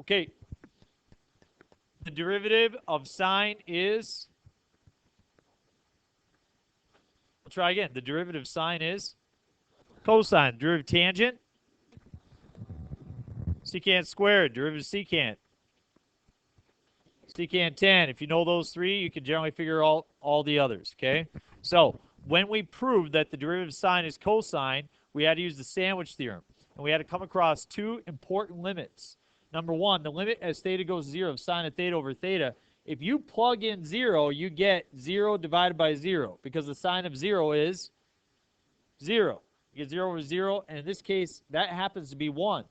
Okay. The derivative of sine is, we'll try again. The derivative of sine is cosine. Derivative of tangent, secant squared. Derivative of secant, secant tan. If you know those three, you can generally figure all the others, okay? So when we proved that the derivative of sine is cosine, we had to use the sandwich theorem. And we had to come across two important limits. Number one, the limit as theta goes to 0 of sine of theta over theta. If you plug in 0, you get 0 divided by 0, because the sine of 0 is 0. You get 0 over 0, and in this case, that happens to be 1.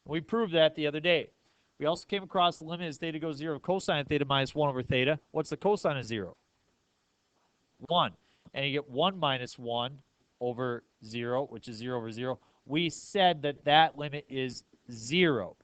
We proved that the other day. We also came across the limit as theta goes to 0 of cosine of theta minus 1 over theta. What's the cosine of 0? 1. And you get 1 minus 1 over 0, which is 0 over 0. We said that that limit is 0.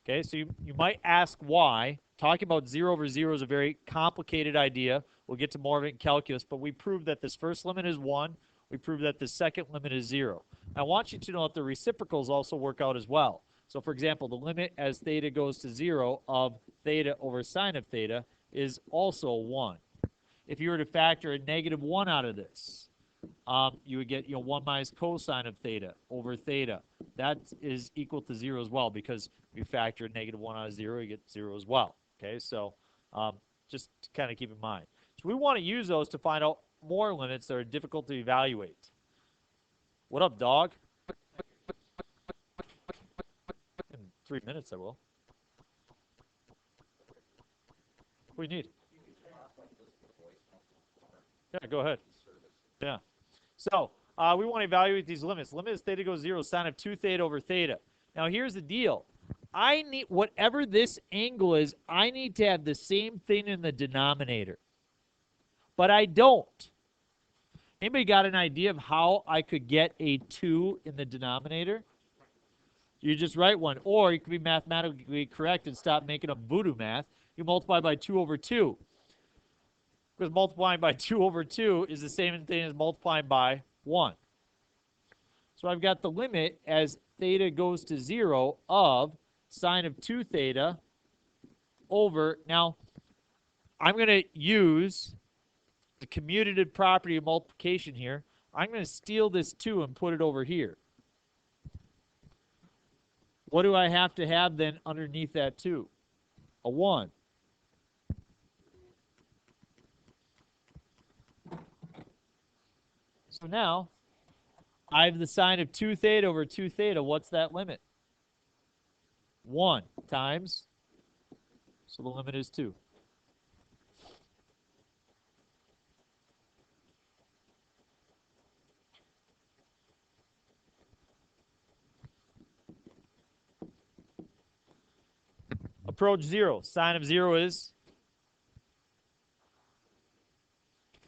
Okay, so you might ask why. Talking about 0 over 0 is a very complicated idea. We'll get to more of it in calculus, but we proved that this first limit is 1. We proved that the second limit is 0. I want you to know that the reciprocals also work out as well. So, for example, the limit as theta goes to 0 of theta over sine of theta is also 1. If you were to factor a negative 1 out of this, you would get 1 minus cosine of theta over theta. That is equal to 0 as well, because if you factor a negative 1 out of 0, you get 0 as well. Okay, so just to kind of keep in mind. So we want to use those to find out more limits that are difficult to evaluate. What up, dog? In 3 minutes, I will. What do you need? Yeah, go ahead. Yeah. So we want to evaluate these limits. Limit as theta goes to 0, sine of 2 theta over theta. Now here's the deal. I need, whatever this angle is, I need to have the same thing in the denominator. But I don't. Anybody got an idea of how I could get a 2 in the denominator? You just write one. Or you could be mathematically correct and stop making up voodoo math. You multiply by 2 over 2. Because multiplying by 2 over 2 is the same thing as multiplying by 1. So I've got the limit as theta goes to 0 of sine of 2 theta over, now I'm going to use the commutative property of multiplication here. I'm going to steal this 2 and put it over here. What do I have to have then underneath that 2? A 1. So now, I have the sine of 2 theta over 2 theta. What's that limit? 1 times, so the limit is 2. Approach 0. Sine of 0 is,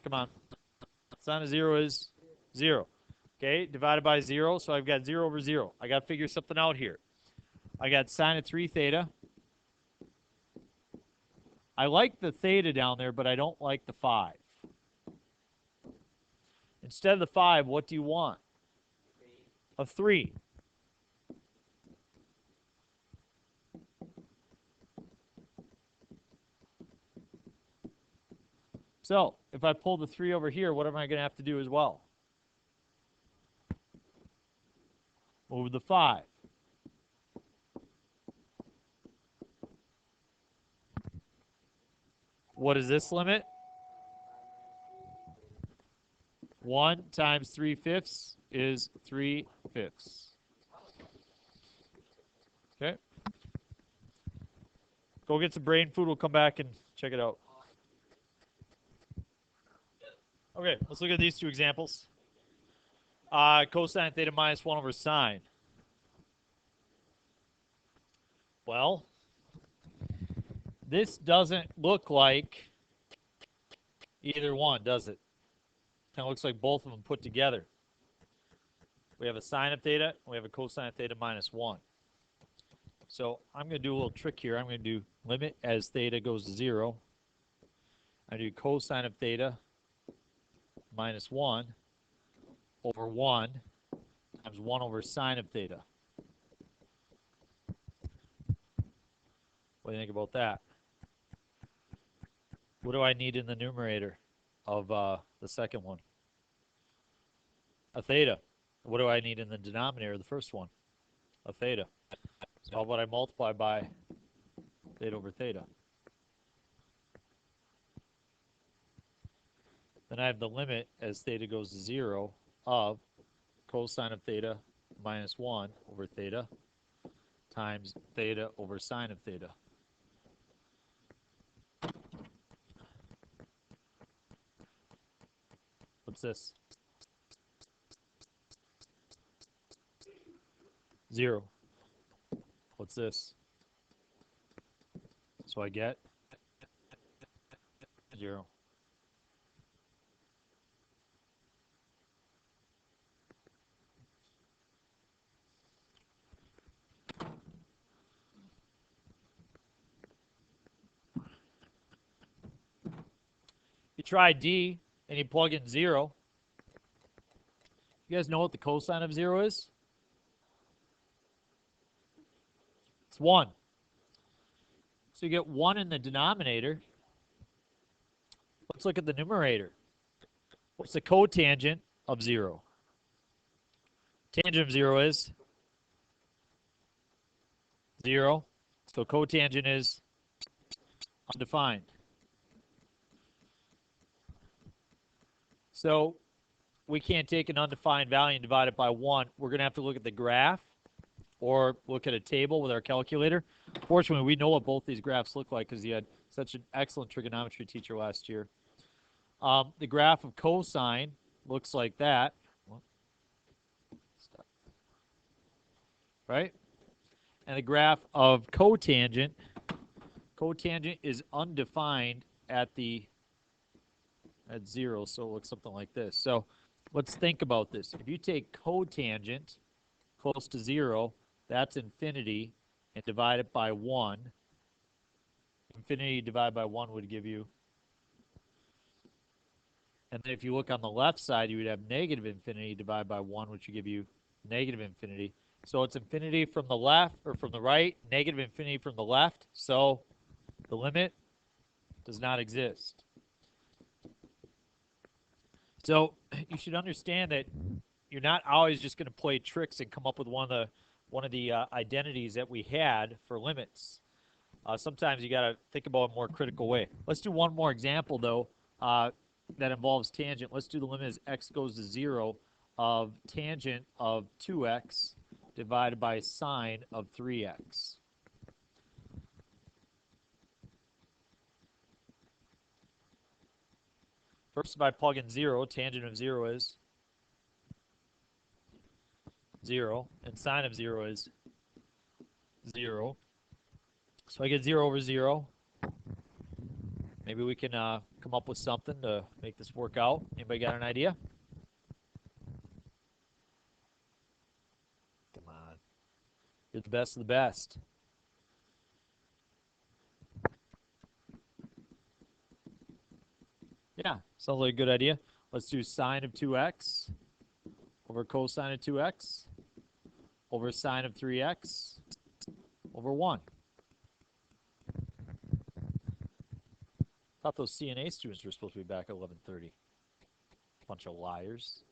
come on, sine of 0 is 0. Okay, divided by 0, so I've got 0 over 0. I got to figure something out here. I got sine of 3 theta. I like the theta down there, but I don't like the 5. Instead of the 5, what do you want? A 3. So, if I pull the 3 over here, what am I going to have to do as well? Move the 5. What is this limit? 1 times 3/5 is 3/5. Okay. Go get some brain food. We'll come back and check it out. Okay, let's look at these two examples. Cosine theta minus 1 over sine. Well, this doesn't look like either one, does it? Kind of looks like both of them put together. We have a sine of theta, and we have a cosine of theta minus 1. So I'm going to do a little trick here. I'm going to do limit as theta goes to 0. I do cosine of theta minus 1 over 1 times 1 over sine of theta. What do you think about that? What do I need in the numerator of the second one? A theta. What do I need in the denominator of the first one? A theta. So how about I multiply by theta over theta? Then I have the limit as theta goes to 0 of cosine of theta minus 1 over theta times theta over sine of theta. What's this? 0. What's this? So I get 0. You try D and you plug in 0. You guys know what the cosine of 0 is? It's 1. So you get 1 in the denominator. Let's look at the numerator. What's the cotangent of 0? Tangent of 0 is 0. So cotangent is undefined. So we can't take an undefined value and divide it by 1. We're going to have to look at the graph or look at a table with our calculator. Fortunately, we know what both these graphs look like because you had such an excellent trigonometry teacher last year. The graph of cosine looks like that. Right? And the graph of cotangent is undefined at 0, so it looks something like this. So let's think about this. If you take cotangent close to 0, that's infinity, and divide it by 1. Infinity divided by 1 would give you, and then if you look on the left side, you would have negative infinity divided by 1, which would give you negative infinity. So it's infinity from the left, or from the right, negative infinity from the left, so the limit does not exist. So you should understand that you're not always just going to play tricks and come up with one of the identities that we had for limits. Sometimes you got to think about a more critical way. Let's do one more example, though, that involves tangent. Let's do the limit as x goes to 0 of tangent of 2x divided by sine of 3x. First, if I plug in 0, tangent of 0 is 0, and sine of 0 is 0. So I get 0 over 0. Maybe we can come up with something to make this work out. Anybody got an idea? Come on. You're the best of the best. Yeah, sounds like a good idea. Let's do sine of 2x over cosine of 2x over sine of 3x over 1. Thought those CNA students were supposed to be back at 11:30. Bunch of liars.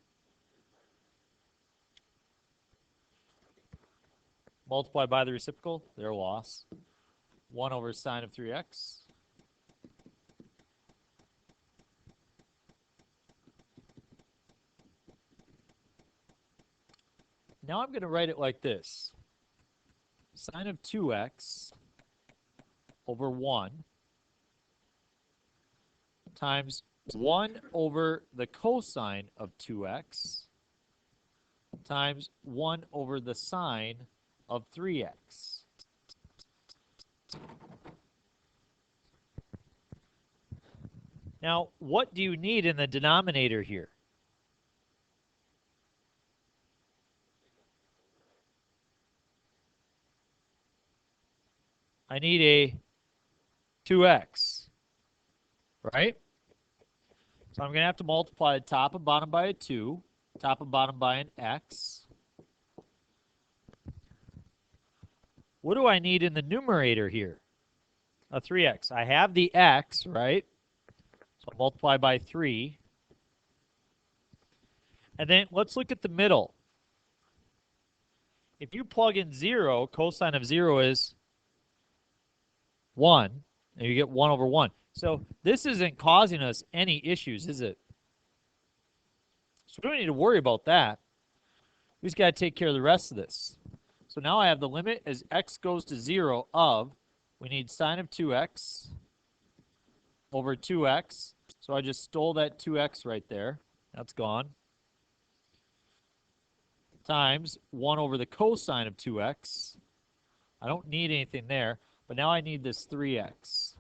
Multiply by the reciprocal, their loss. 1 over sine of 3x. Now I'm going to write it like this. Sine of 2x over 1 times 1 over the cosine of 2x times 1 over the sine of 3x. Now, what do you need in the denominator here? I need a 2x, right? So I'm going to have to multiply the top and bottom by a 2, top and bottom by an x. What do I need in the numerator here? a 3x. I have the x, right? So I'll multiply by 3. And then let's look at the middle. If you plug in 0, cosine of 0 is 1, and you get 1 over 1. So this isn't causing us any issues, is it? So we don't need to worry about that. We just got to take care of the rest of this. So now I have the limit as x goes to 0 of, we need sine of 2x over 2x. So I just stole that 2x right there. That's gone. Times 1 over the cosine of 2x. I don't need anything there, but now I need this 3x.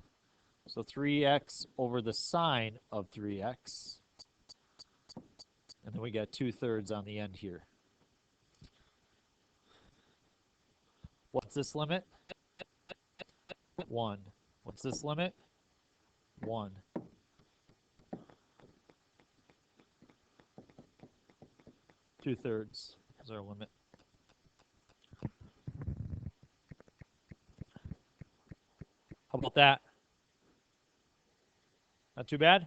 So 3x over the sine of 3x. And then we got 2/3 on the end here. What's this limit? 1. What's this limit? 1. Two-thirds is our limit. How about that? Not too bad?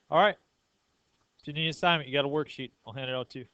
All right. If you need an assignment, you got a worksheet. I'll hand it out to you.